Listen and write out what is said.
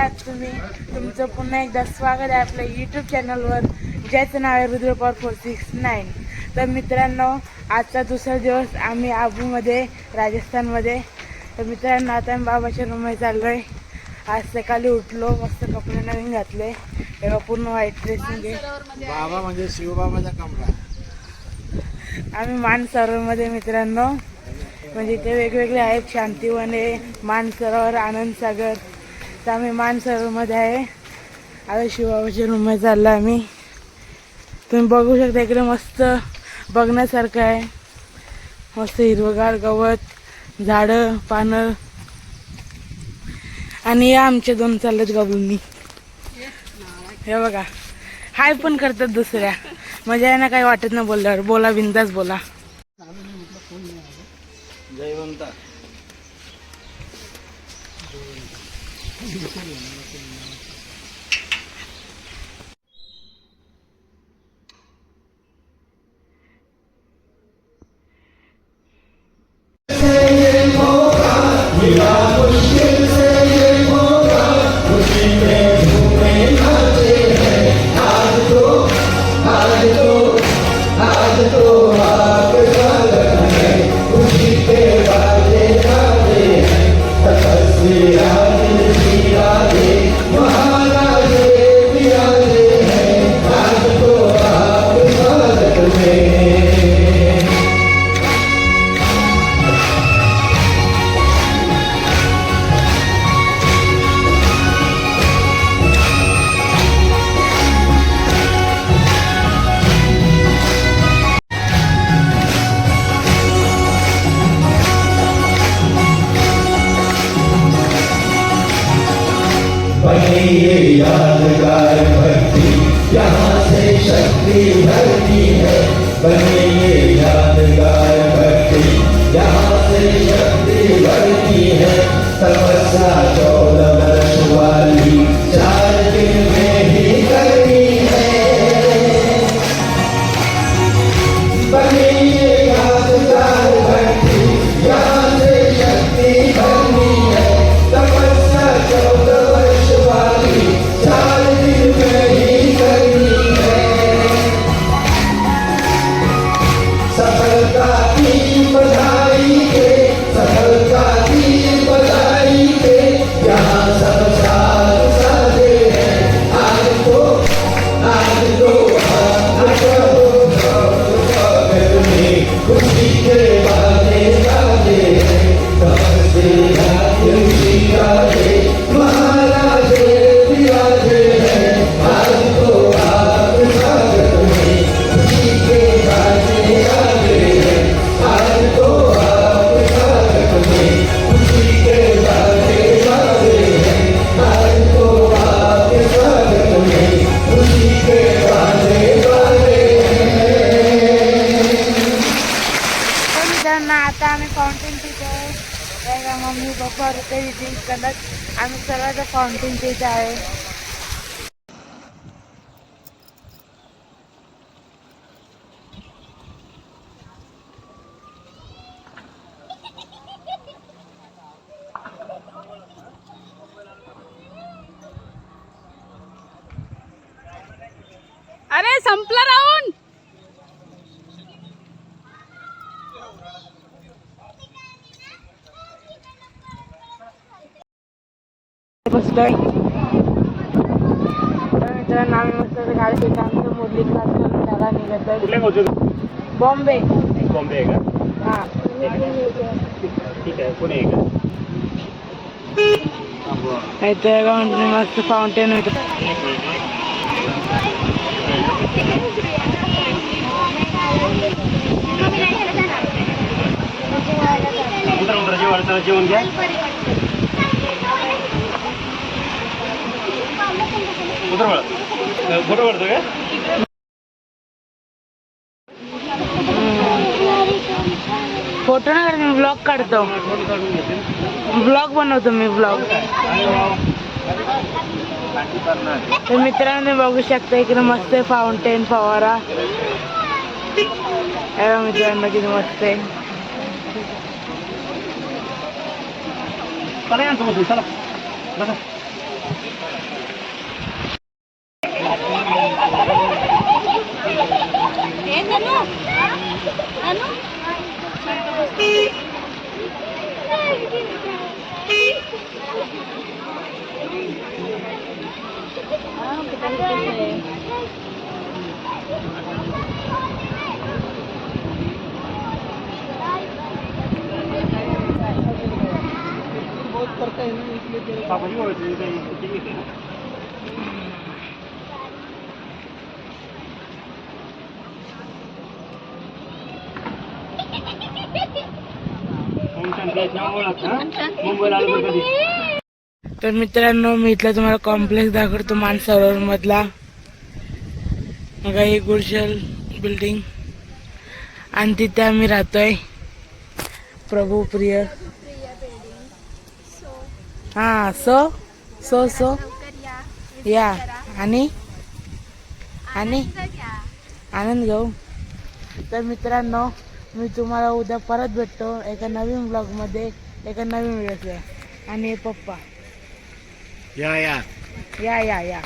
आहात तुम्ही? तुमचं पुन्हा एकदा स्वागत आहे आपल्या यूट्यूब चॅनलवर, ज्याचं नाव आहे रुद्र पॉवर 469. तर मित्रांनो, आजचा दुसरा दिवस आम्ही आबूमध्ये राजस्थानमध्ये. तर मित्रांनो, आता आम्ही बाबाच्या रूममध्ये चाललो आहे. आज सकाळी उठलो, मस्त कपडे नवीन घातले, तेव्हा पूर्ण व्हाईट ड्रेसिंग आहे. बाबा म्हणजे शिवबाबाचा कमरा. आम्ही मानसरोवरमध्ये मित्रांनो, म्हणजे ते वेगवेगळे आहेत, शांतिवन आहे, मानसरोवर, आनंदसागर. तर आम्ही मानसरोवरमध्ये आहे. आता शिवबाबाच्या रूममध्ये चाललो आम्ही. तुम्ही बघू शकता, इकडे मस्त बघण्यासारखं आहे. मस्त हिरवगार गवत, झाडं, पानं. आणि या आमच्या दोन चाललेत गबलूंनी. हे बघा, हाय पण करतात दुसऱ्या, मजा आहे ना, काही वाटत नाही बोलल्यावर. बोला, बिंदास बोला. जयवंत ये यादगार भक्ति यहाँ से शक्ति भरती है। बने ये यादगार भक्ति यहाँ से शक्ति भरती है। तपस्या 14 वर्ष वाली 4 दिन में ही करनी है। बने ये यादगार भक्ति यहाँ से शक्ति भरनी है। तपस्या 14 वर्ष वाली 4 दिन में ही करनी है। सफलता की बधाई दे, सफलता की बधाई दे, यहाँ सब साथ साधे हैं। आज तो हाथ में खुशी के बादे बादे हैं। कब से खुशी राधे महाराजे विराजे हैं। आज तो आप स्वागत में खुशी के बादे बादे हैं। आज तो आप स्वागत में खुशी के बादे बादे हैं। आज तो आप स्वागत में खुशी के बादे बादे हैं। तर मित्रांनो, आता आम्ही फाउंटेन तिथे आहे. त्याला मम्मी पप्पा होते ड्रिंक करत, आम्ही सर्वांचं फाउंटेन तिथे आहे. अरे संपला राऊंड. बसलोय. तर मित्रांनो, आम्ही मस्त गाडी तिथे आमचं मुरली क्लास करून त्याला निघतोय. बॉम्बे. बॉम्बे आहे का? हा, ठीक आहे. पुणे आहे का? इथे मस्त फाउंटेन होतं. जेवण घ्या. फोटो काढतो का? फोटो नाही काढतो मी, ब्लॉग काढतो. ब्लॉग बनवतो मी, ब्लॉग. तर मित्रांनो, बघू शकता इकडे मस्त आहे फाउंटेन, फवारा. मित्रांनो, किती मस्त आहे. चला पापाची ओळखली काही घेते ना. ओम शांती आहेत ना ओळख हा? मुंबईला आलो तर कधी तर मित्रांनो मी इथला तुम्हाला कॉम्प्लेक्स दाखवतो मानसरोवर मधला. बघा ही गुलशल बिल्डिंग आणि तिथे आम्ही राहतोय. प्रभू प्रिय हा सो सो सो या आणि आणि आनंद घेऊ. तर मित्रांनो मी तुम्हाला उद्या परत भेटतो एका नवीन ब्लॉगमध्ये एका नवीन व्हिडिओ. आणि पप्पा या या या या